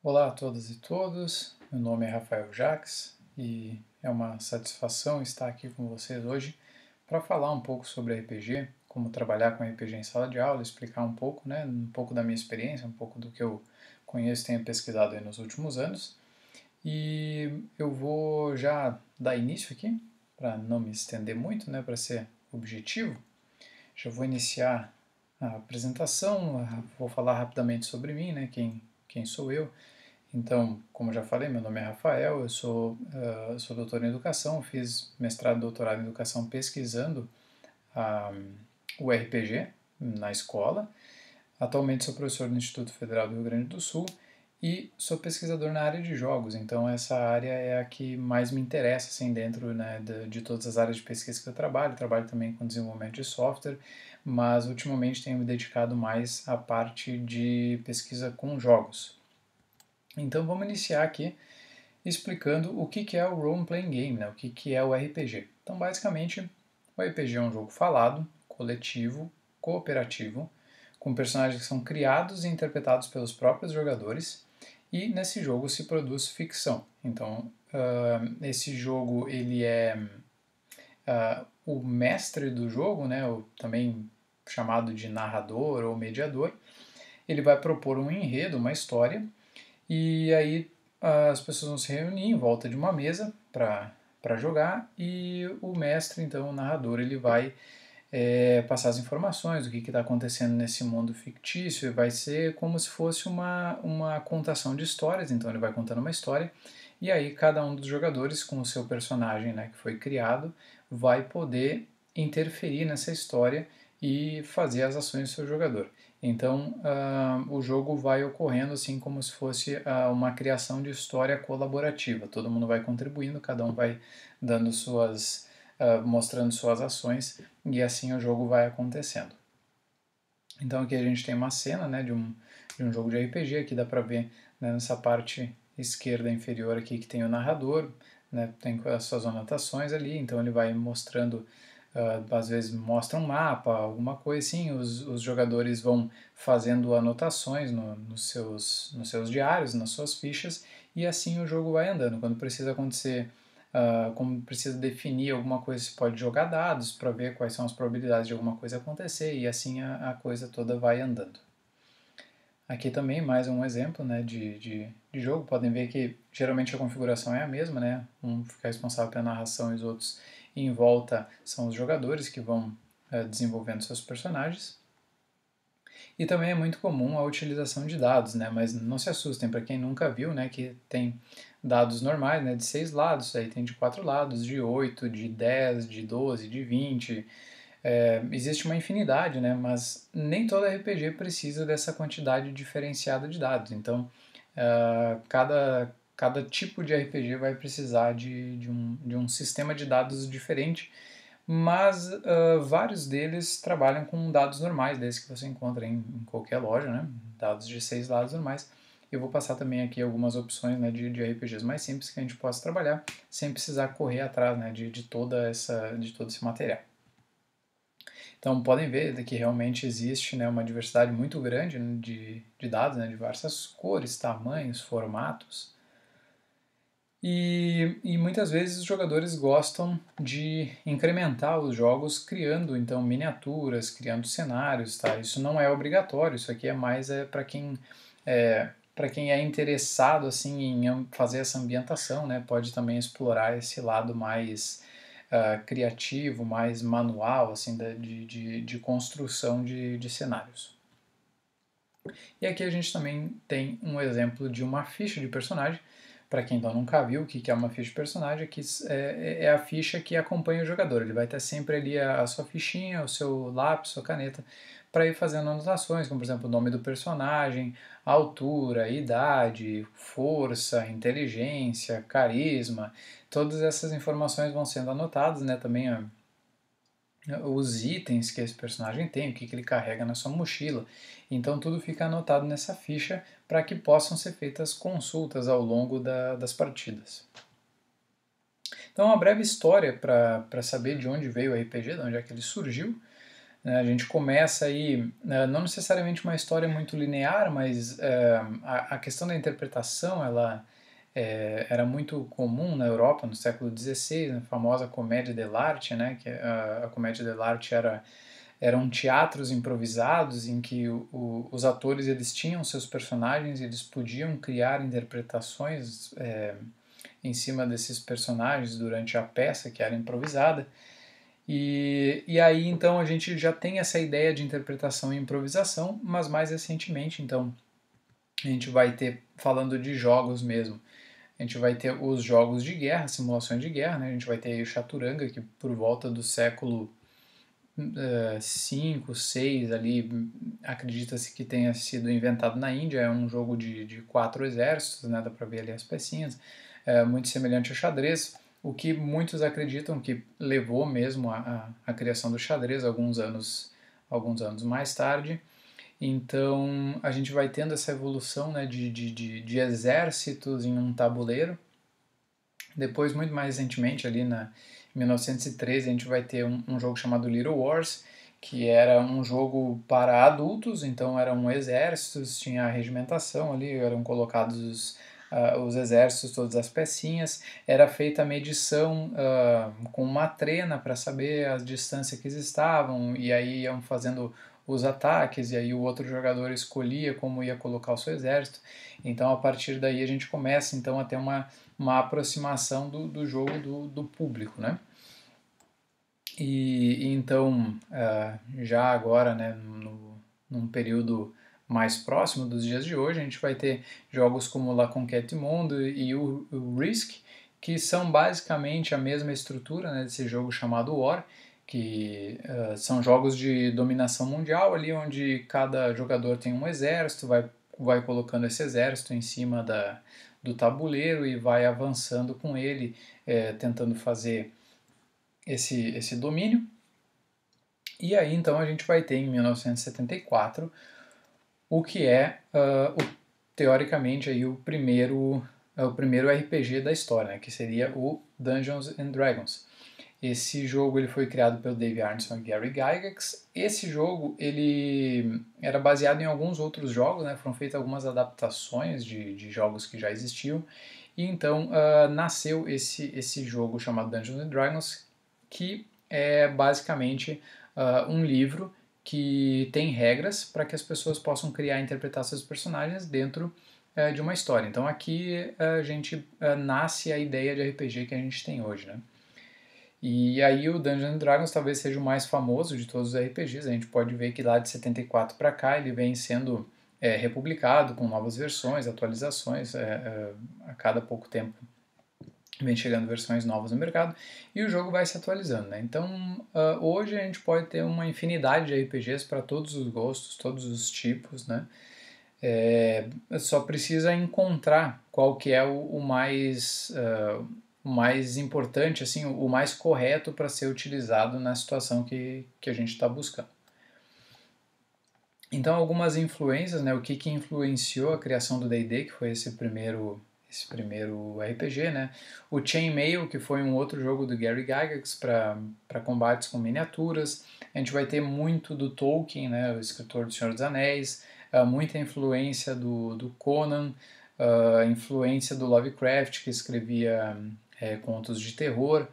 Olá a todas e todos, meu nome é Rafael Jacques e é uma satisfação estar aqui com vocês hoje para falar um pouco sobre RPG, como trabalhar com RPG em sala de aula, explicar um pouco, um pouco da minha experiência, um pouco do que eu conheço e tenho pesquisado aí nos últimos anos. E eu vou já dar início aqui, para não me estender muito, para ser objetivo. Já vou iniciar a apresentação, vou falar rapidamente sobre mim, quem sou eu. Então, como eu já falei, meu nome é Rafael, eu sou doutor em educação, fiz mestrado e doutorado em educação pesquisando o RPG na escola. Atualmente sou professor no Instituto Federal do Rio Grande do Sul e sou pesquisador na área de jogos, então essa área é a que mais me interessa, assim, dentro de todas as áreas de pesquisa que eu trabalho também com desenvolvimento de software, mas ultimamente tenho me dedicado mais à parte de pesquisa com jogos. Então vamos iniciar aqui explicando o que é o Role Playing Game, o que é o RPG. Então basicamente o RPG é um jogo falado, coletivo, cooperativo, com personagens que são criados e interpretados pelos próprios jogadores, e nesse jogo se produz ficção. Então esse jogo ele é o mestre do jogo, também chamado de narrador ou mediador, ele vai propor um enredo, uma história, e aí as pessoas vão se reunir em volta de uma mesa para jogar e o mestre, então o narrador, ele vai passar as informações do que está acontecendo nesse mundo fictício, e vai ser como se fosse uma contação de histórias. Então ele vai contando uma história e aí cada um dos jogadores com o seu personagem, que foi criado, vai poder interferir nessa história e fazer as ações do seu jogador. Então o jogo vai ocorrendo assim como se fosse uma criação de história colaborativa. Todo mundo vai contribuindo, cada um vai dando mostrando suas ações e assim o jogo vai acontecendo. Então aqui a gente tem uma cena de um jogo de RPG, aqui dá para ver nessa parte esquerda inferior aqui que tem o narrador, tem as suas anotações ali, então ele vai mostrando, às vezes mostra um mapa, alguma coisa assim, os jogadores vão fazendo anotações nos seus diários, nas suas fichas, e assim o jogo vai andando. Quando precisa acontecer como precisa definir alguma coisa, se pode jogar dados para ver quais são as probabilidades de alguma coisa acontecer e assim a coisa toda vai andando. Aqui também mais um exemplo de jogo. Podem ver que geralmente a configuração é a mesma, um fica responsável pela narração e os outros em volta são os jogadores que vão desenvolvendo seus personagens. E também é muito comum a utilização de dados, mas não se assustem, para quem nunca viu, que tem dados normais, de 6 lados, aí tem de 4 lados, de 8, de 10, de 12, de 20. Existe uma infinidade, mas nem todo RPG precisa dessa quantidade diferenciada de dados. Então, cada tipo de RPG vai precisar de um sistema de dados diferente, mas vários deles trabalham com dados normais, desde que você encontra em qualquer loja, dados de 6 lados normais. Eu vou passar também aqui algumas opções de RPGs mais simples que a gente possa trabalhar sem precisar correr atrás de todo esse material. Então podem ver que realmente existe uma diversidade muito grande de dados, de diversas cores, tamanhos, formatos. E muitas vezes os jogadores gostam de incrementar os jogos criando então miniaturas, criando cenários, tá? Isso não é obrigatório, isso aqui é mais para quem é interessado assim em fazer essa ambientação, pode também explorar esse lado mais criativo, mais manual assim de construção de cenários. E aqui a gente também tem um exemplo de uma ficha de personagem. Para quem então nunca viu o que é uma ficha de personagem, aqui é a ficha que acompanha o jogador. Ele vai ter sempre ali a sua fichinha, o seu lápis, sua caneta, para ir fazendo anotações, como por exemplo o nome do personagem, altura, idade, força, inteligência, carisma. Todas essas informações vão sendo anotadas, também os itens que esse personagem tem, o que ele carrega na sua mochila. Então tudo fica anotado nessa ficha para que possam ser feitas consultas ao longo das partidas. Então uma breve história para saber de onde veio o RPG, de onde é que ele surgiu. né? A gente começa aí, não necessariamente uma história muito linear, mas a questão da interpretação, ela era muito comum na Europa no século XVI, a famosa comédia dell'arte, né? Que a comédia dell'arte eram teatros improvisados em que os atores eles tinham seus personagens e eles podiam criar interpretações em cima desses personagens durante a peça que era improvisada. E aí então a gente já tem essa ideia de interpretação e improvisação, mas mais recentemente então a gente vai ter, falando de jogos mesmo, a gente vai ter os jogos de guerra, simulações de guerra, né? A gente vai ter o Chaturanga, que por volta do século 5, 6 ali, acredita-se que tenha sido inventado na Índia, é um jogo de 4 exércitos, né? Dá para ver ali as pecinhas, muito semelhante ao xadrez, o que muitos acreditam que levou mesmo a criação do xadrez alguns anos mais tarde. Então a gente vai tendo essa evolução, né, de exércitos em um tabuleiro. Depois, muito mais recentemente, ali em 1913, a gente vai ter um jogo chamado Little Wars, que era um jogo para adultos, então eram exércitos, tinha a regimentação ali, eram colocados os exércitos, todas as pecinhas, era feita a medição com uma trena para saber as distâncias que eles estavam, e aí iam fazendo os ataques, e aí o outro jogador escolhia como ia colocar o seu exército. Então, a partir daí, a gente começa então a ter uma aproximação do jogo do público, né? E então, já agora, né, num período mais próximo dos dias de hoje, a gente vai ter jogos como La Conquête du Monde e o Risk, que são basicamente a mesma estrutura, né, desse jogo chamado War, que são jogos de dominação mundial, ali onde cada jogador tem um exército, vai colocando esse exército em cima do tabuleiro e vai avançando com ele, tentando fazer esse domínio. E aí então a gente vai ter em 1974 o que é teoricamente aí o primeiro RPG da história, né, que seria o Dungeons and Dragons. Esse jogo ele foi criado pelo Dave Arneson e Gary Gygax. Esse jogo ele era baseado em alguns outros jogos, né? Foram feitas algumas adaptações de jogos que já existiam. E então nasceu esse jogo chamado Dungeons and Dragons, que é basicamente um livro que tem regras para que as pessoas possam criar e interpretar seus personagens dentro de uma história. Então aqui a gente nasce a ideia de RPG que a gente tem hoje, né? E aí o Dungeons Dragons talvez seja o mais famoso de todos os RPGs. A gente pode ver que lá de 74 para cá ele vem sendo republicado com novas versões, atualizações a cada pouco tempo. Vem chegando versões novas no mercado e o jogo vai se atualizando, né? Então hoje a gente pode ter uma infinidade de RPGs para todos os gostos, todos os tipos, né? Só precisa encontrar qual que é o mais importante, assim, o mais correto para ser utilizado na situação que a gente está buscando. Então, algumas influências, né? O que influenciou a criação do D&D, que foi esse primeiro RPG, né? O Chainmail, que foi um outro jogo do Gary Gygax para combates com miniaturas. A gente vai ter muito do Tolkien, né? O escritor do Senhor dos Anéis, muita influência do Conan, influência do Lovecraft, que escrevia contos de terror.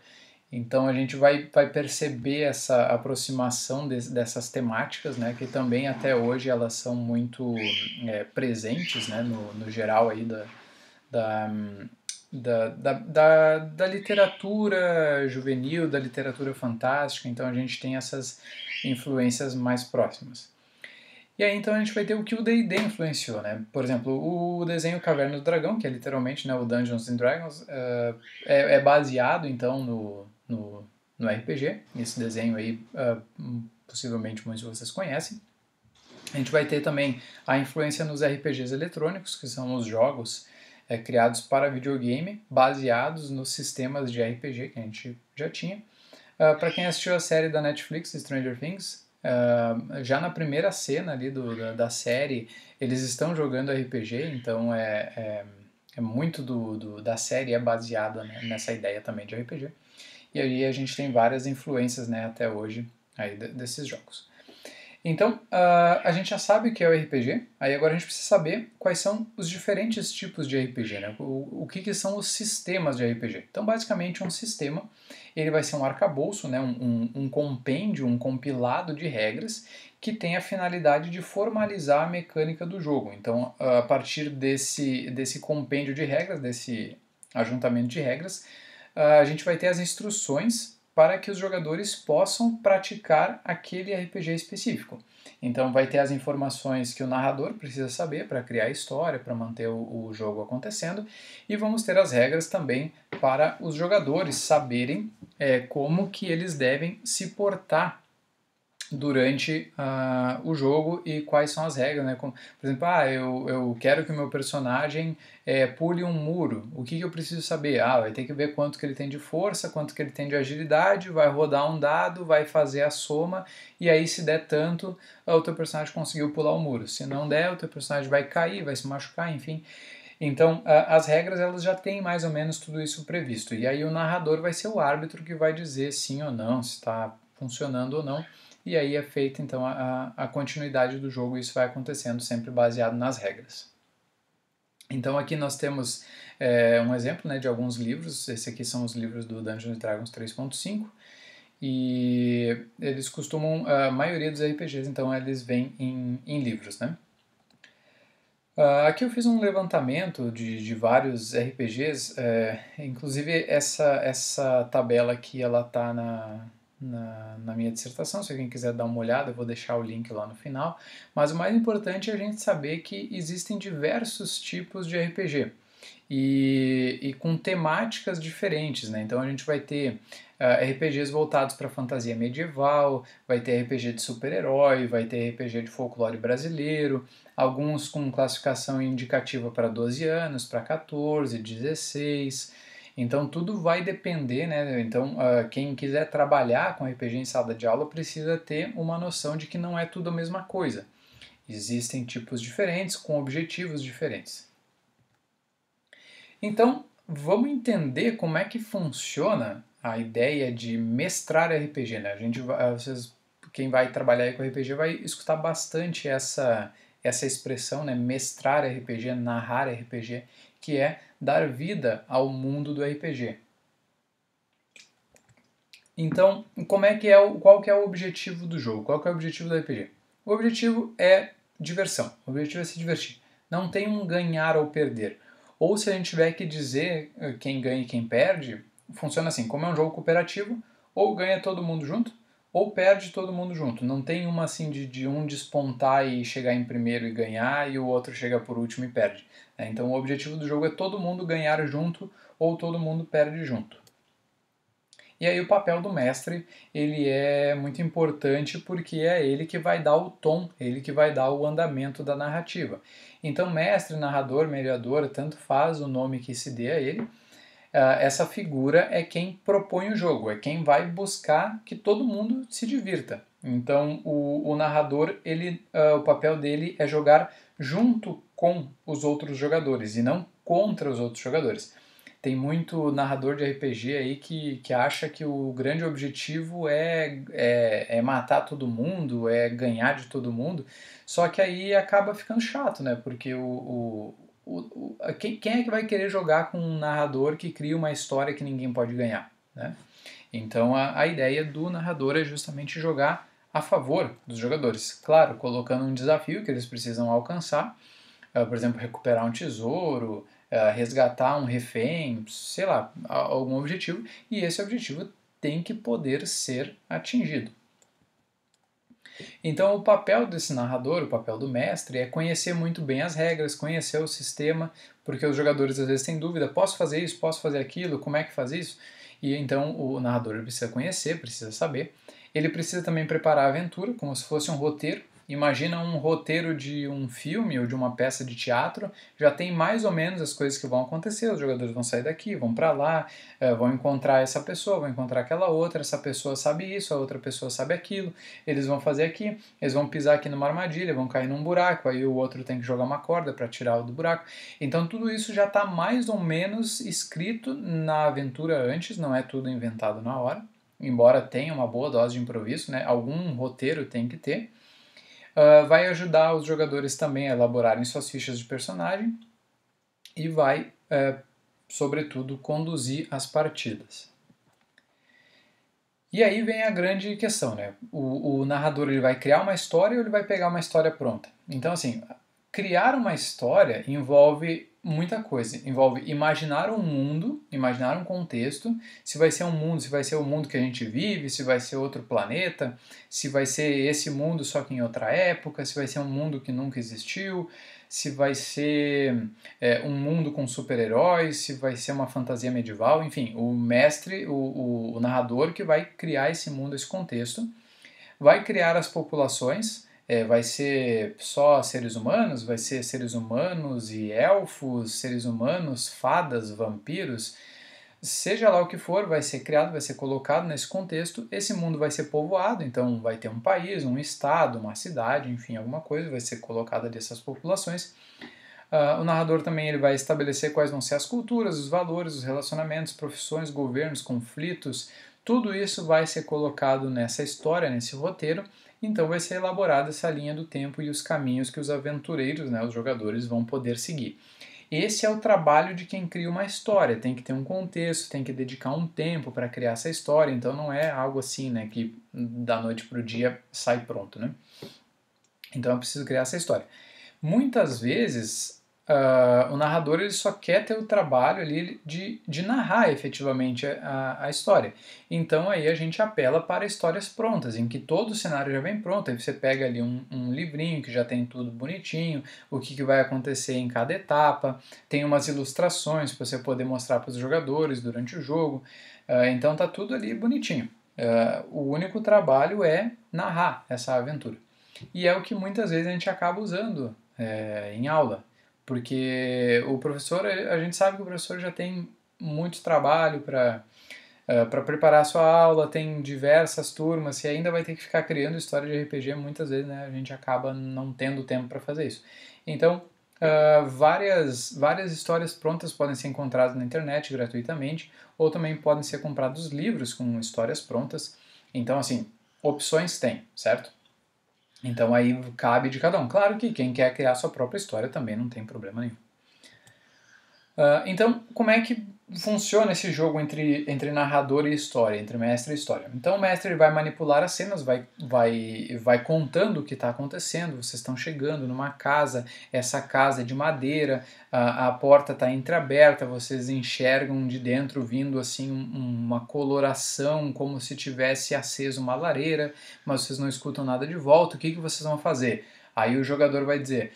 Então a gente vai perceber essa aproximação dessas temáticas, né, que também até hoje elas são muito presentes, né, no geral aí da literatura juvenil, da literatura fantástica. Então a gente tem essas influências mais próximas. E aí então a gente vai ter o que o D&D influenciou, né? Por exemplo, o desenho Caverna do Dragão, que é literalmente, né, o Dungeons and Dragons, é baseado então no RPG. Esse desenho aí possivelmente muitos de vocês conhecem. A gente vai ter também a influência nos RPGs eletrônicos, que são os jogos criados para videogame, baseados nos sistemas de RPG que a gente já tinha. Para quem assistiu a série da Netflix, Stranger Things, já na primeira cena ali da série, eles estão jogando RPG, então muito da série é baseada, né, nessa ideia também de RPG. E aí a gente tem várias influências, né, até hoje aí desses jogos. Então, a gente já sabe o que é o RPG, aí agora a gente precisa saber quais são os diferentes tipos de RPG, né? O que são os sistemas de RPG. Então, basicamente, um sistema, ele vai ser um arcabouço, né? Um compêndio, um compilado de regras que tem a finalidade de formalizar a mecânica do jogo. Então, a partir desse compêndio de regras, desse ajuntamento de regras, a gente vai ter as instruções para que os jogadores possam praticar aquele RPG específico. Então vai ter as informações que o narrador precisa saber para criar a história, para manter o jogo acontecendo, e vamos ter as regras também para os jogadores saberem como que eles devem se portar durante o jogo e quais são as regras, né? Como, por exemplo, eu quero que o meu personagem pule um muro. O que eu preciso saber? Vai ter que ver quanto que ele tem de força, quanto que ele tem de agilidade, vai rodar um dado, vai fazer a soma, e aí se der tanto, o teu personagem conseguiu pular o muro. Se não der, o teu personagem vai cair, vai se machucar, enfim. Então, as regras elas já têm mais ou menos tudo isso previsto. E aí o narrador vai ser o árbitro que vai dizer sim ou não, se está funcionando ou não. E aí é feita então a continuidade do jogo e isso vai acontecendo sempre baseado nas regras. Então aqui nós temos um exemplo, né, de alguns livros. Esse aqui são os livros do Dungeons Dragons 3.5 e eles costumam, a maioria dos RPGs então eles vêm em livros, né? Aqui eu fiz um levantamento de vários RPGs, inclusive essa tabela aqui ela está na minha dissertação, se alguém quiser dar uma olhada eu vou deixar o link lá no final, mas o mais importante é a gente saber que existem diversos tipos de RPG e com temáticas diferentes, né? Então a gente vai ter RPGs voltados para fantasia medieval, vai ter RPG de super-herói, vai ter RPG de folclore brasileiro, alguns com classificação indicativa para 12 anos, para 14, 16. Então tudo vai depender, né? Então quem quiser trabalhar com RPG em sala de aula precisa ter uma noção de que não é tudo a mesma coisa. Existem tipos diferentes com objetivos diferentes. Então, vamos entender como é que funciona a ideia de mestrar RPG, né? Quem vai trabalhar com RPG vai escutar bastante essa expressão, né? Mestrar RPG, narrar RPG, que é dar vida ao mundo do RPG. Então, qual que é o objetivo do jogo? Qual que é o objetivo do RPG? O objetivo é diversão. O objetivo é se divertir. Não tem um ganhar ou perder. Ou se a gente tiver que dizer quem ganha e quem perde, funciona assim, como é um jogo cooperativo, ou ganha todo mundo junto, ou perde todo mundo junto. Não tem uma assim de um despontar e chegar em primeiro e ganhar, e o outro chega por último e perde. Então o objetivo do jogo é todo mundo ganhar junto, ou todo mundo perde junto. E aí o papel do mestre, ele é muito importante porque é ele que vai dar o tom, ele que vai dar o andamento da narrativa. Então mestre, narrador, mediador, tanto faz o nome que se dê a ele, essa figura é quem propõe o jogo, é quem vai buscar que todo mundo se divirta. Então o narrador, o papel dele é jogar junto com os outros jogadores e não contra os outros jogadores. Tem muito narrador de RPG aí que acha que o grande objetivo é matar todo mundo, é ganhar de todo mundo, só que aí acaba ficando chato, né? Porque quem é que vai querer jogar com um narrador que cria uma história que ninguém pode ganhar, né? Então a ideia do narrador é justamente jogar a favor dos jogadores. Claro, colocando um desafio que eles precisam alcançar, por exemplo, recuperar um tesouro, resgatar um refém, sei lá, algum objetivo, e esse objetivo tem que poder ser atingido. Então, o papel desse narrador, o papel do mestre, é conhecer muito bem as regras, conhecer o sistema, porque os jogadores às vezes têm dúvida: posso fazer isso, posso fazer aquilo, como é que faz isso? E então o narrador precisa conhecer, precisa saber. Ele precisa também preparar a aventura, como se fosse um roteiro. Imagina um roteiro de um filme ou de uma peça de teatro, já tem mais ou menos as coisas que vão acontecer, os jogadores vão sair daqui, vão para lá, vão encontrar essa pessoa, vão encontrar aquela outra, essa pessoa sabe isso, a outra pessoa sabe aquilo, eles vão fazer aqui, eles vão pisar aqui numa armadilha, vão cair num buraco, aí o outro tem que jogar uma corda para tirar do buraco. Então tudo isso já está mais ou menos escrito na aventura antes, não é tudo inventado na hora, embora tenha uma boa dose de improviso, né? Algum roteiro tem que ter. vai ajudar os jogadores também a elaborarem suas fichas de personagem e vai, sobretudo, conduzir as partidas. E aí vem a grande questão, né? O narrador ele vai criar uma história ou ele vai pegar uma história pronta? Então, assim, criar uma história envolve muita coisa. Envolve imaginar um mundo, imaginar um contexto, se vai ser um mundo, se vai ser o mundo que a gente vive, se vai ser outro planeta, se vai ser esse mundo só que em outra época, se vai ser um mundo que nunca existiu, se vai ser um mundo com super-heróis, se vai ser uma fantasia medieval, enfim, o mestre, o narrador que vai criar esse mundo, esse contexto, vai criar as populações, vai ser só seres humanos, vai ser seres humanos e elfos, seres humanos, fadas, vampiros, seja lá o que for, vai ser criado, vai ser colocado nesse contexto, esse mundo vai ser povoado, então vai ter um país, um estado, uma cidade, enfim, alguma coisa vai ser colocada dessas populações. O narrador também ele vai estabelecer quais vão ser as culturas, os valores, os relacionamentos, profissões, governos, conflitos, tudo isso vai ser colocado nessa história, nesse roteiro, então vai ser elaborada essa linha do tempo e os caminhos que os aventureiros, né, os jogadores, vão poder seguir. Esse é o trabalho de quem cria uma história, tem que ter um contexto, tem que dedicar um tempo para criar essa história, então não é algo assim, né, que da noite para o dia sai pronto, né? Então eu preciso criar essa história. Muitas vezes o narrador ele só quer ter o trabalho ali de narrar efetivamente a história. Então aí a gente apela para histórias prontas, em que todo o cenário já vem pronto. Aí você pega ali um livrinho que já tem tudo bonitinho, o que vai acontecer em cada etapa, tem umas ilustrações para você poder mostrar para os jogadores durante o jogo. Então tá tudo ali bonitinho. O único trabalho é narrar essa aventura. E é o que muitas vezes a gente acaba usando em aula, porque o professor, a gente sabe que o professor já tem muito trabalho para preparar a sua aula, tem diversas turmas e ainda vai ter que ficar criando história de RPG, muitas vezes, né, a gente acaba não tendo tempo para fazer isso. Então, várias histórias prontas podem ser encontradas na internet gratuitamente, ou também podem ser comprados livros com histórias prontas. Então, assim, opções tem, certo? Então aí cabe de cada um. Claro que quem quer criar sua própria história também não tem problema nenhum. Então, como é que funciona esse jogo entre narrador e história, entre mestre e história? Então, o mestre ele vai manipular as cenas, vai contando o que está acontecendo. Vocês estão chegando numa casa, essa casa é de madeira, a porta está entreaberta, vocês enxergam de dentro vindo assim uma coloração como se tivesse aceso uma lareira, mas vocês não escutam nada de volta. O que vocês vão fazer? Aí o jogador vai dizer: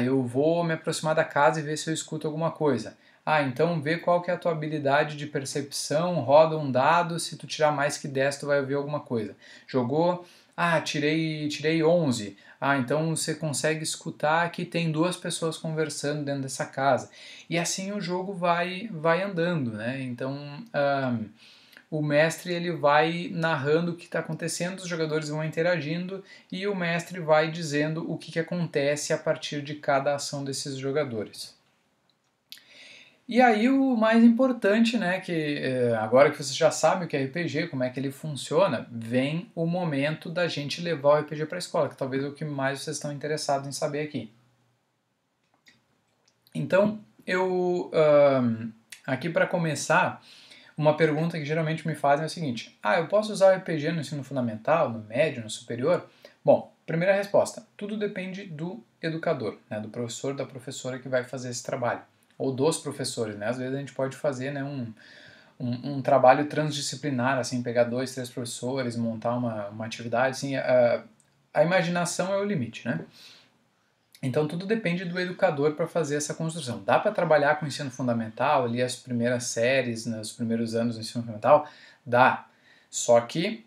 eu vou me aproximar da casa e ver se eu escuto alguma coisa. Então vê qual que é a tua habilidade de percepção, roda um dado, se tu tirar mais que 10 tu vai ouvir alguma coisa. Jogou? Tirei 11. Então você consegue escutar que tem duas pessoas conversando dentro dessa casa. E assim o jogo vai andando, né? Então o mestre ele vai narrando o que está acontecendo, os jogadores vão interagindo e o mestre vai dizendo o que acontece a partir de cada ação desses jogadores. E aí o mais importante, né, que agora que você já sabe o que é RPG, como é que ele funciona, vem o momento da gente levar o RPG para a escola, que talvez é o que mais vocês estão interessados em saber aqui. Então, aqui para começar, uma pergunta que geralmente me fazem é o seguinte: eu posso usar o RPG no ensino fundamental, no médio, no superior? Bom, primeira resposta, tudo depende do educador, né, do professor, da professora que vai fazer esse trabalho, ou dos professores, né? Às vezes a gente pode fazer, né, um trabalho transdisciplinar, assim, pegar 2, 3 professores, montar uma atividade, assim, a imaginação é o limite, né? Então tudo depende do educador para fazer essa construção. Dá para trabalhar com o ensino fundamental, ali as primeiras séries, nos primeiros anos do ensino fundamental? Dá. Só que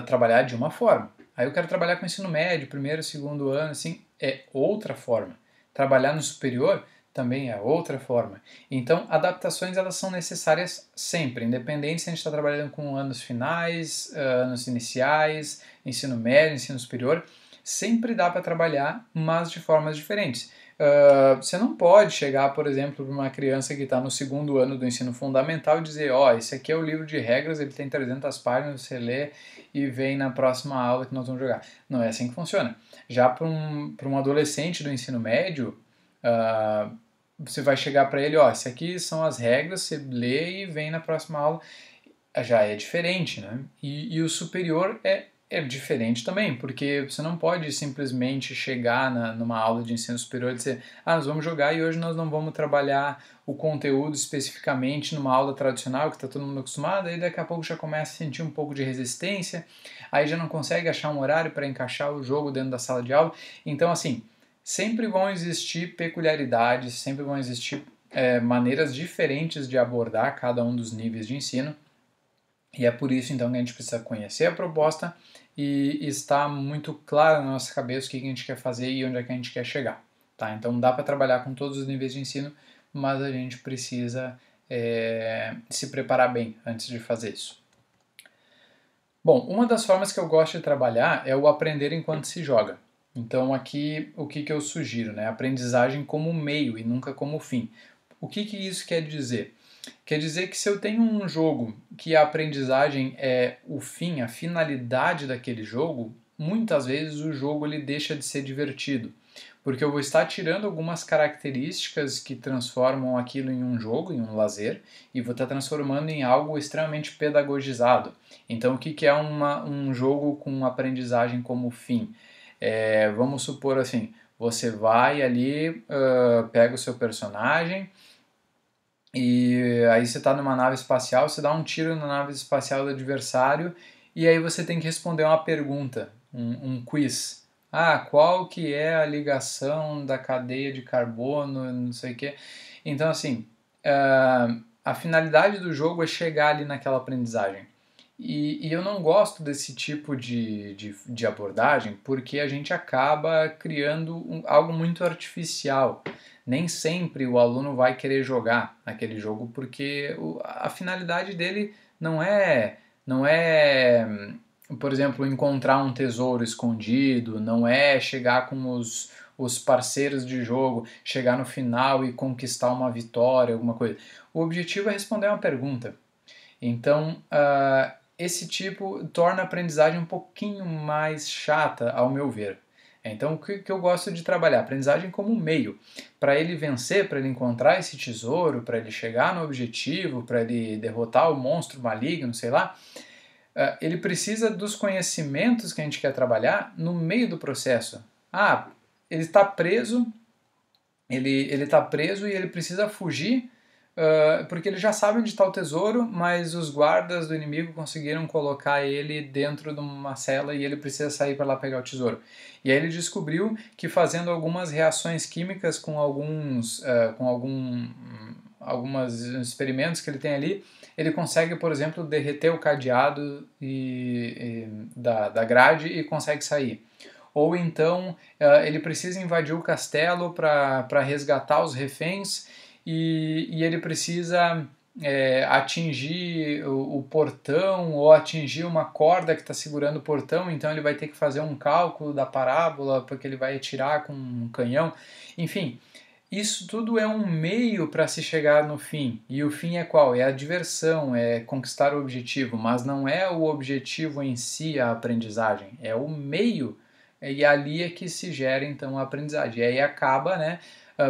trabalhar de uma forma. Aí eu quero trabalhar com o ensino médio, primeiro, segundo ano, assim, é outra forma. Trabalhar no superior também é outra forma. Então, adaptações elas são necessárias sempre, independente se a gente está trabalhando com anos finais, anos iniciais, ensino médio, ensino superior, sempre dá para trabalhar, mas de formas diferentes. Você não pode chegar, por exemplo, para uma criança que está no segundo ano do ensino fundamental e dizer, ó, esse aqui é o livro de regras, ele tem 300 páginas, você lê e vem na próxima aula que nós vamos jogar. Não é assim que funciona. Já para um adolescente do ensino médio, você vai chegar para ele, ó, esse aqui são as regras, você lê e vem na próxima aula. Já é diferente, né? E o superior é diferente também, porque você não pode simplesmente chegar numa aula de ensino superior e dizer, nós vamos jogar e hoje nós não vamos trabalhar o conteúdo especificamente numa aula tradicional que está todo mundo acostumado, aí daqui a pouco já começa a sentir um pouco de resistência, aí já não consegue achar um horário para encaixar o jogo dentro da sala de aula. Então, assim, sempre vão existir peculiaridades, sempre vão existir maneiras diferentes de abordar cada um dos níveis de ensino. E é por isso, então, que a gente precisa conhecer a proposta e estar muito claro na nossa cabeça o que a gente quer fazer e onde é que a gente quer chegar. Tá? Então, dá para trabalhar com todos os níveis de ensino, mas a gente precisa se preparar bem antes de fazer isso. Bom, uma das formas que eu gosto de trabalhar é o aprender enquanto se joga. Então, aqui, o que eu sugiro? Né? Aprendizagem como meio e nunca como fim. O que isso quer dizer? Quer dizer que se eu tenho um jogo que a aprendizagem é o fim, a finalidade daquele jogo, muitas vezes o jogo ele deixa de ser divertido, porque eu vou estar tirando algumas características que transformam aquilo em um jogo, em um lazer, e vou estar transformando em algo extremamente pedagogizado. Então, o que é um jogo com aprendizagem como fim? Vamos supor assim, você vai ali, pega o seu personagem, e aí você está numa nave espacial, você dá um tiro na nave espacial do adversário e aí você tem que responder uma pergunta, um quiz. Qual que é a ligação da cadeia de carbono, não sei o quê. Então, assim, a finalidade do jogo é chegar ali naquela aprendizagem. E eu não gosto desse tipo de abordagem porque a gente acaba criando algo muito artificial. Nem sempre o aluno vai querer jogar aquele jogo porque a finalidade dele não é, por exemplo, encontrar um tesouro escondido, não é chegar com os parceiros de jogo, chegar no final e conquistar uma vitória, alguma coisa. O objetivo é responder uma pergunta. Então, esse tipo torna a aprendizagem um pouquinho mais chata, ao meu ver. Então, o que eu gosto de trabalhar? Aprendizagem como meio. Para ele vencer, para ele encontrar esse tesouro, para ele chegar no objetivo, para ele derrotar o monstro maligno, sei lá, ele precisa dos conhecimentos que a gente quer trabalhar no meio do processo. Ele está preso, ele está preso e ele precisa fugir porque ele já sabe onde está o tesouro, mas os guardas do inimigo conseguiram colocar ele dentro de uma cela e ele precisa sair para lá pegar o tesouro. E aí ele descobriu que fazendo algumas reações químicas com alguns experimentos que ele tem ali, ele consegue, por exemplo, derreter o cadeado da grade e consegue sair. Ou então ele precisa invadir o castelo para resgatar os reféns e ele precisa atingir o portão ou atingir uma corda que está segurando o portão, então ele vai ter que fazer um cálculo da parábola porque ele vai atirar com um canhão. Enfim, isso tudo é um meio para se chegar no fim. E o fim é qual? É a diversão, é conquistar o objetivo, mas não é o objetivo em si a aprendizagem, é o meio. E ali é que se gera então a aprendizagem. E aí acaba, né?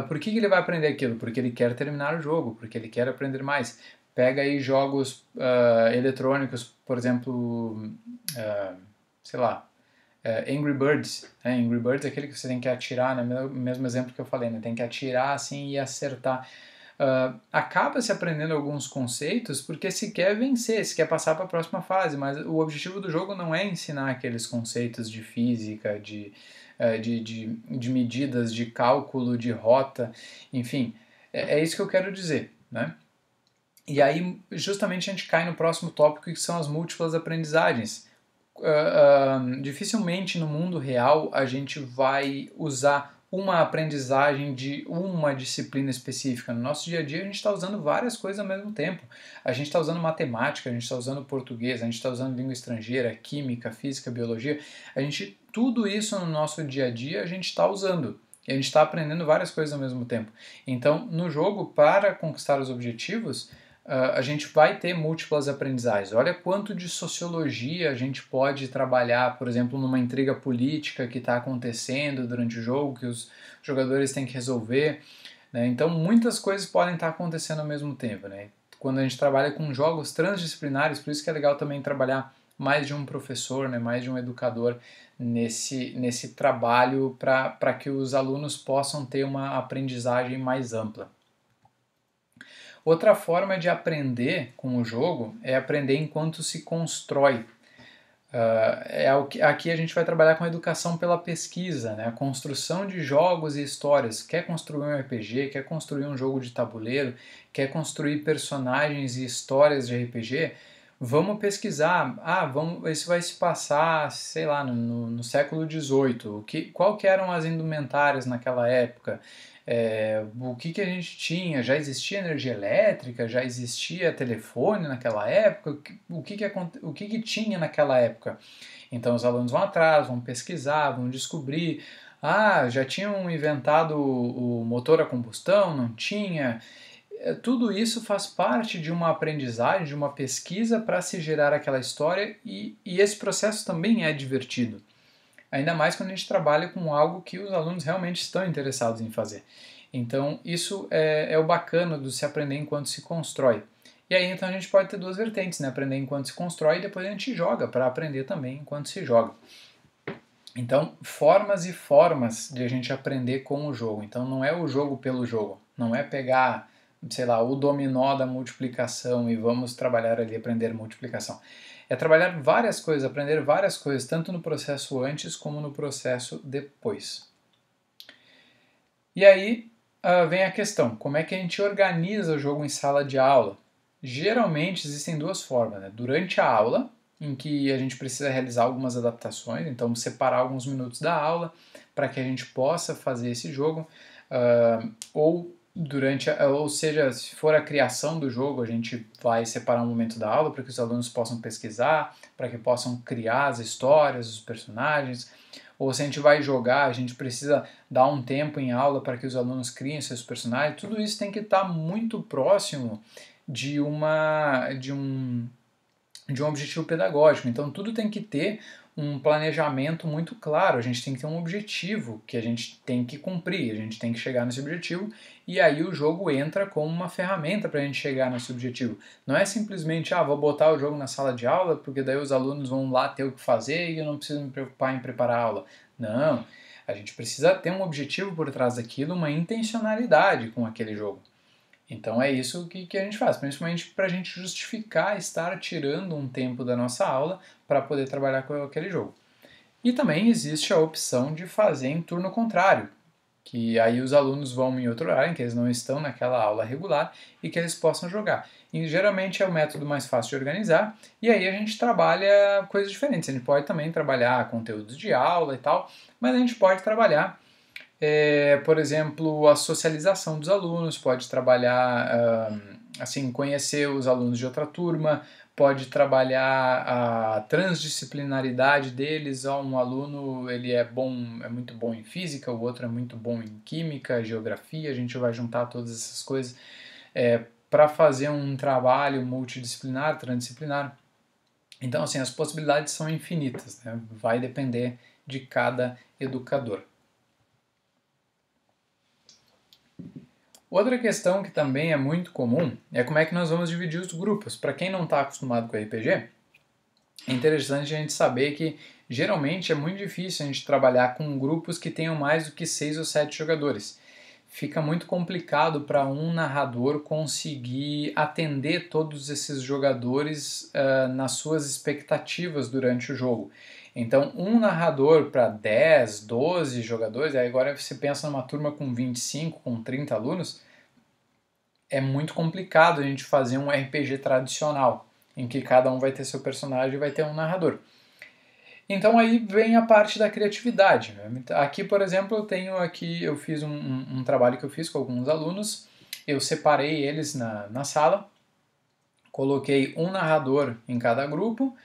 Por que ele vai aprender aquilo? Porque ele quer terminar o jogo, porque ele quer aprender mais. Pega aí jogos eletrônicos, por exemplo, sei lá, Angry Birds. Angry Birds é aquele que você tem que atirar, né? Mesmo exemplo que eu falei, né? Tem que atirar assim e acertar. Acaba se aprendendo alguns conceitos porque se quer vencer, se quer passar para a próxima fase, mas o objetivo do jogo não é ensinar aqueles conceitos de física, de medidas, de cálculo, de rota, enfim, é isso que eu quero dizer, né? E aí, justamente, a gente cai no próximo tópico, que são as múltiplas aprendizagens. Dificilmente no mundo real a gente vai usar uma aprendizagem de uma disciplina específica. No nosso dia a dia a gente está usando várias coisas ao mesmo tempo. A gente está usando matemática, a gente está usando português, a gente está usando língua estrangeira, química, física, biologia. Tudo isso no nosso dia a dia a gente está usando. E a gente está aprendendo várias coisas ao mesmo tempo. Então, no jogo, para conquistar os objetivos, a gente vai ter múltiplas aprendizagens. Olha quanto de sociologia a gente pode trabalhar, por exemplo, numa intriga política que está acontecendo durante o jogo, que os jogadores têm que resolver, né? Então, muitas coisas podem estar acontecendo ao mesmo tempo, né? Quando a gente trabalha com jogos transdisciplinares, por isso que é legal também trabalhar mais de um professor, né, mais de um educador nesse trabalho para que os alunos possam ter uma aprendizagem mais ampla. Outra forma de aprender com o jogo é aprender enquanto se constrói. Aqui a gente vai trabalhar com a educação pela pesquisa, né? A construção de jogos e histórias. Quer construir um RPG, quer construir um jogo de tabuleiro, quer construir personagens e histórias de RPG, vamos pesquisar. Esse vai se passar, sei lá, no século XVIII. Qual que eram as indumentárias naquela época? O que a gente tinha? Já existia energia elétrica? Já existia telefone naquela época? O que tinha naquela época? Então os alunos vão atrás, vão pesquisar, vão descobrir. Já tinham inventado o motor a combustão? Não tinha? Tudo isso faz parte de uma aprendizagem, de uma pesquisa para se gerar aquela história e esse processo também é divertido. Ainda mais quando a gente trabalha com algo que os alunos realmente estão interessados em fazer. Então, isso é o bacana do se aprender enquanto se constrói. E aí, então, a gente pode ter duas vertentes, né? Aprender enquanto se constrói e depois a gente joga para aprender também enquanto se joga. Então, formas e formas de a gente aprender com o jogo. Então, não é o jogo pelo jogo. Não é pegar, sei lá, o dominó da multiplicação e vamos trabalhar ali, aprender multiplicação. É trabalhar várias coisas, aprender várias coisas, tanto no processo antes como no processo depois. E aí vem a questão, como é que a gente organiza o jogo em sala de aula? Geralmente existem duas formas, né? Durante a aula, em que a gente precisa realizar algumas adaptações, então separar alguns minutos da aula para que a gente possa fazer esse jogo, ou seja, se for a criação do jogo, a gente vai separar um momento da aula para que os alunos possam pesquisar, para que possam criar as histórias, os personagens, ou se a gente vai jogar, a gente precisa dar um tempo em aula para que os alunos criem seus personagens. Tudo isso tem que estar muito próximo de um objetivo pedagógico. Então tudo tem que ter um planejamento muito claro, a gente tem que ter um objetivo que a gente tem que cumprir, a gente tem que chegar nesse objetivo e aí o jogo entra como uma ferramenta para a gente chegar nesse objetivo. Não é simplesmente, vou botar o jogo na sala de aula porque daí os alunos vão lá ter o que fazer e eu não preciso me preocupar em preparar a aula. Não, a gente precisa ter um objetivo por trás daquilo, uma intencionalidade com aquele jogo. Então é isso que a gente faz, principalmente para a gente justificar estar tirando um tempo da nossa aula para poder trabalhar com aquele jogo. E também existe a opção de fazer em turno contrário, que aí os alunos vão em outro horário, em que eles não estão naquela aula regular e que eles possam jogar. E geralmente é o método mais fácil de organizar, e aí a gente trabalha coisas diferentes. A gente pode também trabalhar conteúdos de aula e tal, mas a gente pode trabalhar por exemplo, a socialização dos alunos, pode trabalhar, assim, conhecer os alunos de outra turma, pode trabalhar a transdisciplinaridade deles. Um aluno ele é muito bom em física, o outro é muito bom em química, geografia, a gente vai juntar todas essas coisas para fazer um trabalho multidisciplinar, transdisciplinar. Então, assim, as possibilidades são infinitas, né? Vai depender de cada educador. Outra questão que também é muito comum é como é que nós vamos dividir os grupos. Para quem não está acostumado com RPG, é interessante a gente saber que geralmente é muito difícil a gente trabalhar com grupos que tenham mais do que 6 ou 7 jogadores. Fica muito complicado para um narrador conseguir atender todos esses jogadores nas suas expectativas durante o jogo. Então, um narrador para 10, 12 jogadores, aí agora você pensa numa turma com 25, com 30 alunos, é muito complicado a gente fazer um RPG tradicional, em que cada um vai ter seu personagem e vai ter um narrador. Então aí vem a parte da criatividade. Aqui, por exemplo, eu fiz um trabalho que eu fiz com alguns alunos, eu separei eles na sala, coloquei um narrador em cada grupo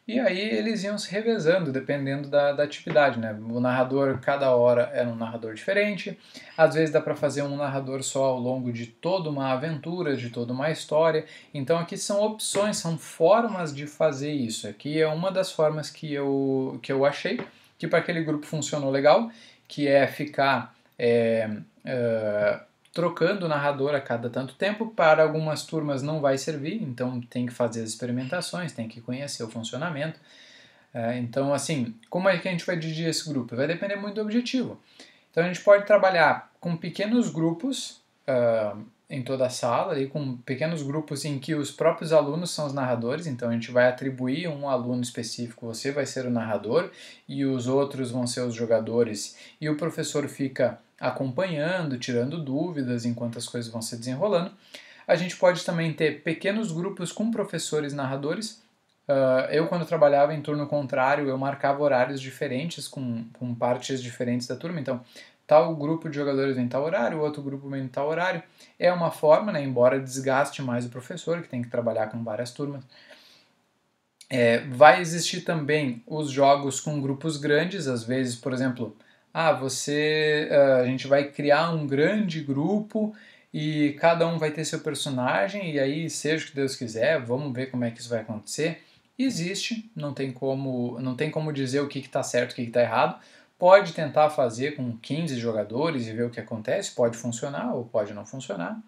E aí eles iam se revezando, dependendo da atividade, né? O narrador, cada hora era um narrador diferente. Às vezes dá para fazer um narrador só ao longo de toda uma aventura, de toda uma história. Então aqui são opções, são formas de fazer isso. Aqui é uma das formas que eu achei que para aquele grupo funcionou legal, que é ficar trocando o narrador a cada tanto tempo. Para algumas turmas não vai servir, então tem que fazer as experimentações, tem que conhecer o funcionamento. Então, assim, como é que a gente vai dividir esse grupo? Vai depender muito do objetivo. Então, a gente pode trabalhar com pequenos grupos em toda a sala, ali, com pequenos grupos em que os próprios alunos são os narradores. Então, a gente vai atribuir um aluno específico, você vai ser o narrador, e os outros vão ser os jogadores, e o professor fica acompanhando, tirando dúvidas enquanto as coisas vão se desenrolando. A gente pode também ter pequenos grupos com professores narradores. Eu, quando trabalhava em turno contrário, eu marcava horários diferentes com partes diferentes da turma. Então, tal grupo de jogadores vem em tal horário, outro grupo vem em tal horário. É uma forma, né, embora desgaste mais o professor, que tem que trabalhar com várias turmas. Vai existir também os jogos com grupos grandes, às vezes, por exemplo, a gente vai criar um grande grupo e cada um vai ter seu personagem, e aí, seja o que Deus quiser, vamos ver como é que isso vai acontecer. Existe, não tem como dizer o que está certo e o que está errado. Pode tentar fazer com 15 jogadores e ver o que acontece, pode funcionar ou pode não funcionar.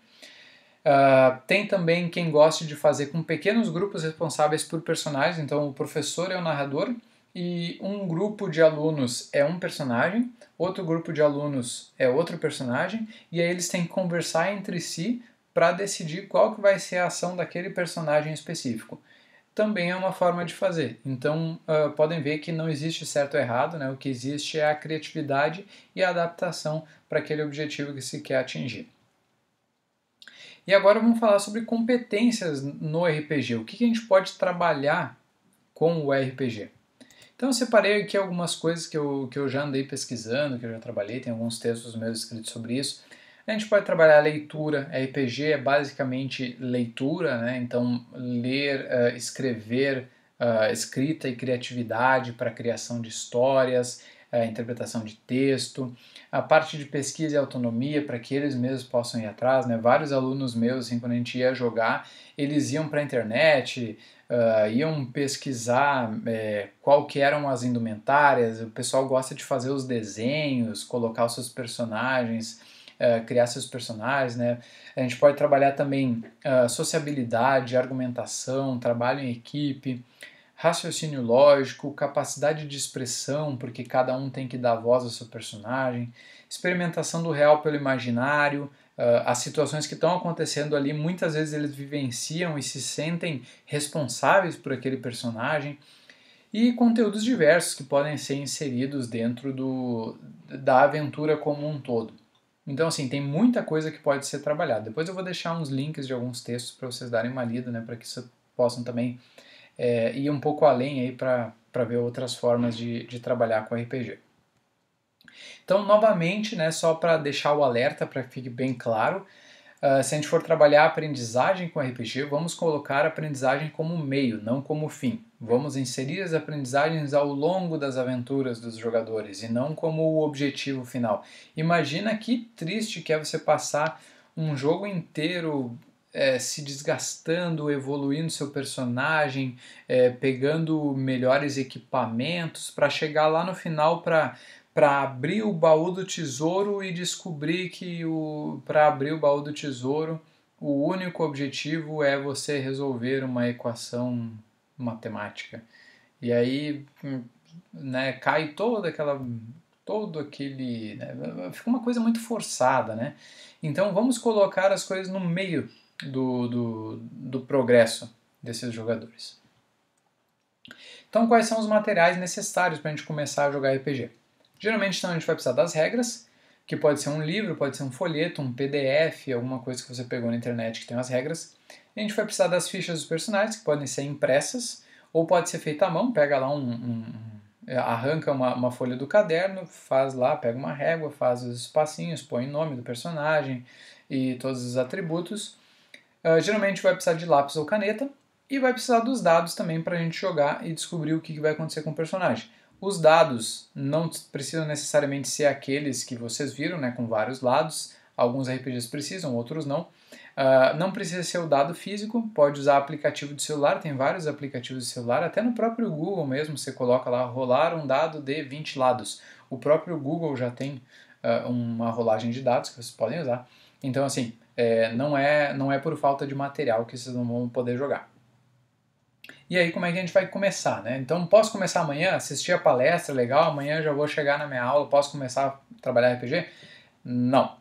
Tem também quem goste de fazer com pequenos grupos responsáveis por personagens, então o professor é o narrador e um grupo de alunos é um personagem, outro grupo de alunos é outro personagem, e aí eles têm que conversar entre si para decidir qual que vai ser a ação daquele personagem específico. Também é uma forma de fazer. Então, podem ver que não existe certo ou errado, né? O que existe é a criatividade e a adaptação para aquele objetivo que se quer atingir. E agora vamos falar sobre competências no RPG. O que a gente pode trabalhar com o RPG? Então eu separei aqui algumas coisas que eu já andei pesquisando, que eu já trabalhei, tem alguns textos meus escritos sobre isso. A gente pode trabalhar a leitura. RPG é basicamente leitura, né? Então ler, escrever, escrita e criatividade para a criação de histórias, interpretação de texto, a parte de pesquisa e autonomia para que eles mesmos possam ir atrás, né? Vários alunos meus, assim, quando a gente ia jogar, eles iam para a internet, iam pesquisar qual que eram as indumentárias. O pessoal gosta de fazer os desenhos, colocar os seus personagens, criar seus personagens, né? A gente pode trabalhar também sociabilidade, argumentação, trabalho em equipe, raciocínio lógico, capacidade de expressão, porque cada um tem que dar voz ao seu personagem, experimentação do real pelo imaginário, as situações que estão acontecendo ali, muitas vezes eles vivenciam e se sentem responsáveis por aquele personagem, e conteúdos diversos que podem ser inseridos dentro da aventura como um todo. Então, assim, tem muita coisa que pode ser trabalhada. Depois eu vou deixar uns links de alguns textos para vocês darem uma lida, né, para que vocês possam também ir um pouco além aí para ver outras formas de trabalhar com RPG. Então, novamente, né, só para deixar o alerta, para que fique bem claro, se a gente for trabalhar a aprendizagem com RPG, vamos colocar a aprendizagem como meio, não como fim. Vamos inserir as aprendizagens ao longo das aventuras dos jogadores e não como o objetivo final. Imagina que triste que é você passar um jogo inteiro se desgastando, evoluindo seu personagem, pegando melhores equipamentos para chegar lá no final para abrir o baú do tesouro e descobrir que para abrir o baú do tesouro o único objetivo é você resolver uma equação matemática. E aí, né, cai todo aquele, né, fica uma coisa muito forçada, né? Então vamos colocar as coisas no meio do progresso desses jogadores. Então quais são os materiais necessários para a gente começar a jogar RPG? Geralmente então, a gente vai precisar das regras, que pode ser um livro, pode ser um folheto, um PDF, alguma coisa que você pegou na internet que tem as regras. A gente vai precisar das fichas dos personagens, que podem ser impressas, ou pode ser feita à mão, pega lá arranca uma folha do caderno, faz lá, pega uma régua, faz os espacinhos, põe o nome do personagem e todos os atributos. Geralmente vai precisar de lápis ou caneta, E vai precisar dos dados também para a gente jogar e descobrir o que vai acontecer com o personagem. Os dados não precisam necessariamente ser aqueles que vocês viram, né, com vários lados. Alguns RPGs precisam, outros não. Não precisa ser o dado físico, pode usar aplicativo de celular, tem vários aplicativos de celular, até no próprio Google mesmo, você coloca lá, rolar um dado de 20 lados. O próprio Google já tem uma rolagem de dados que vocês podem usar. Então, assim, não é por falta de material que vocês não vão poder jogar. E aí, como é que a gente vai começar, né? Então, posso começar amanhã, assistir a palestra, legal, amanhã já vou chegar na minha aula, posso começar a trabalhar RPG? Não.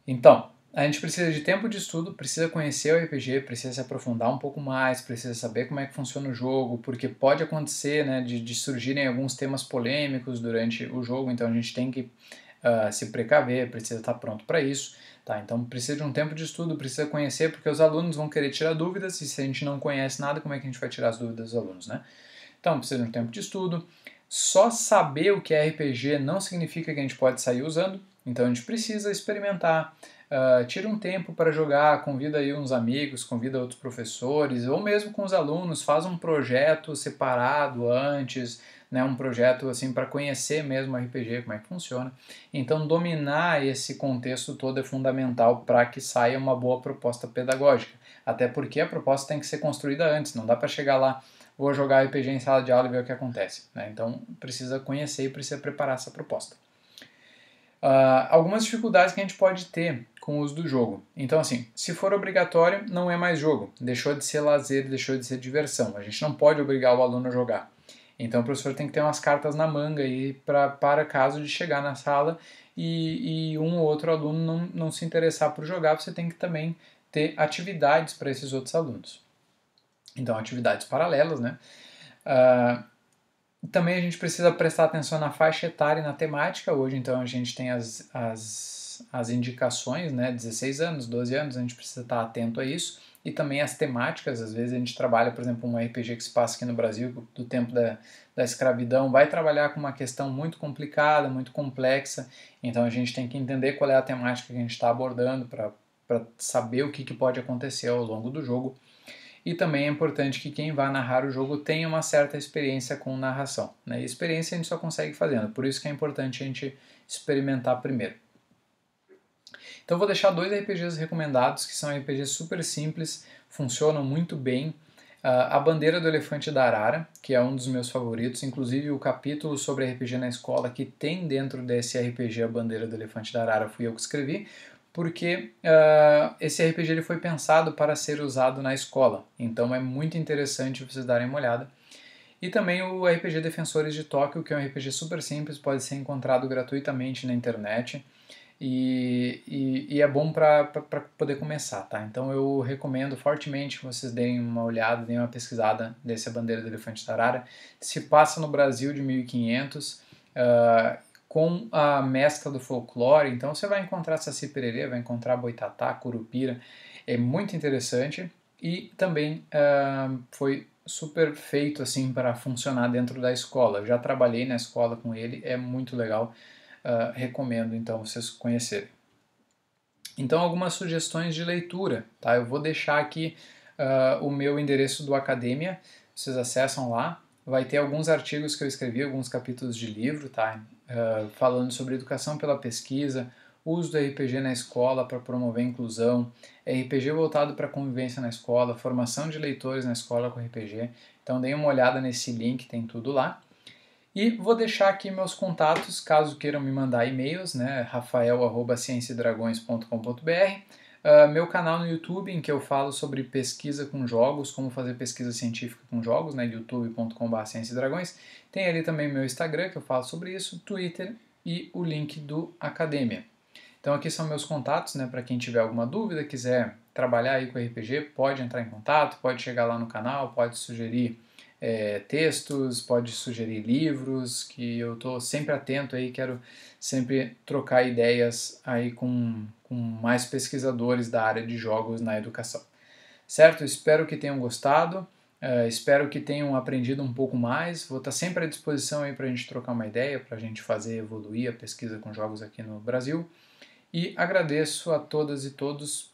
Então, a gente precisa de tempo de estudo, precisa conhecer o RPG, precisa se aprofundar um pouco mais, precisa saber como é que funciona o jogo, porque pode acontecer, né, de surgirem alguns temas polêmicos durante o jogo, então a gente tem que se precaver, precisa estar pronto para isso. Tá, então precisa de um tempo de estudo, precisa conhecer, porque os alunos vão querer tirar dúvidas, e se a gente não conhece nada, como é que a gente vai tirar as dúvidas dos alunos, né? Então precisa de um tempo de estudo. Só saber o que é RPG não significa que a gente pode sair usando, então a gente precisa experimentar. Tira um tempo para jogar, convida aí uns amigos, convida outros professores, ou mesmo com os alunos, faz um projeto separado antes, né, um projeto assim para conhecer mesmo o RPG, como é que funciona. Então dominar esse contexto todo é fundamental para que saia uma boa proposta pedagógica, até porque a proposta tem que ser construída antes, não dá para chegar lá, vou jogar RPG em sala de aula e ver o que acontece, né? Então precisa conhecer e precisa preparar essa proposta. Algumas dificuldades que a gente pode ter com o uso do jogo. Então, assim, se for obrigatório, não é mais jogo. Deixou de ser lazer, deixou de ser diversão. A gente não pode obrigar o aluno a jogar. Então, o professor tem que ter umas cartas na manga aí para caso de chegar na sala e um ou outro aluno não se interessar por jogar, você tem que também ter atividades para esses outros alunos. Então, atividades paralelas, né? Também a gente precisa prestar atenção na faixa etária e na temática. Hoje, então, a gente tem as indicações, né? 16 anos, 12 anos, a gente precisa estar atento a isso. E também as temáticas. Às vezes a gente trabalha, por exemplo, um RPG que se passa aqui no Brasil, do tempo da escravidão, vai trabalhar com uma questão muito complicada, muito complexa. Então a gente tem que entender qual é a temática que a gente está abordando para saber o que pode acontecer ao longo do jogo. E também é importante que quem vai narrar o jogo tenha uma certa experiência com narração, né? E experiência a gente só consegue fazendo, por isso que é importante a gente experimentar primeiro. Então eu vou deixar 2 RPGs recomendados, que são RPGs super simples, funcionam muito bem. A Bandeira do Elefante da Arara, que é um dos meus favoritos, inclusive o capítulo sobre RPG na escola que tem dentro desse RPG A Bandeira do Elefante da Arara fui eu que escrevi, porque esse RPG ele foi pensado para ser usado na escola, então é muito interessante vocês darem uma olhada. E também o RPG Defensores de Tóquio, que é um RPG super simples, pode ser encontrado gratuitamente na internet e é bom para poder começar, tá? Então eu recomendo fortemente que vocês deem uma olhada, deem uma pesquisada desse A Bandeira do Elefante da Arara. Se passa no Brasil de 1500, com a mescla do folclore, então você vai encontrar Saci Pererê, vai encontrar Boitatá, Curupira, é muito interessante e também foi super feito assim para funcionar dentro da escola. Eu já trabalhei na escola com ele, é muito legal, recomendo então vocês conhecerem. Então algumas sugestões de leitura, tá? Eu vou deixar aqui o meu endereço do Academia, vocês acessam lá, vai ter alguns artigos que eu escrevi, alguns capítulos de livro, tá? Falando sobre educação pela pesquisa, uso do RPG na escola para promover a inclusão, RPG voltado para convivência na escola, formação de leitores na escola com RPG. Então deem uma olhada nesse link, tem tudo lá. E vou deixar aqui meus contatos, caso queiram me mandar e-mails, né? rafael@cienciadragões.com.br. Meu canal no YouTube, em que eu falo sobre pesquisa com jogos, como fazer pesquisa científica com jogos, né? youtube.com/cienciadragões. Tem ali também meu Instagram, que eu falo sobre isso, Twitter e o link do Academia. Então aqui são meus contatos, né? Para quem tiver alguma dúvida, quiser trabalhar aí com RPG, pode entrar em contato, pode chegar lá no canal, pode sugerir textos, pode sugerir livros, que eu estou sempre atento aí, quero sempre trocar ideias aí com mais pesquisadores da área de jogos na educação. Certo? Espero que tenham gostado, espero que tenham aprendido um pouco mais, vou estar sempre à disposição aí para a gente trocar uma ideia, para a gente fazer evoluir a pesquisa com jogos aqui no Brasil, e agradeço a todas e todos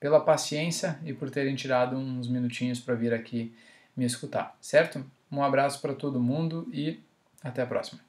pela paciência e por terem tirado uns minutinhos para vir aqui me escutar, certo? Um abraço para todo mundo e até a próxima.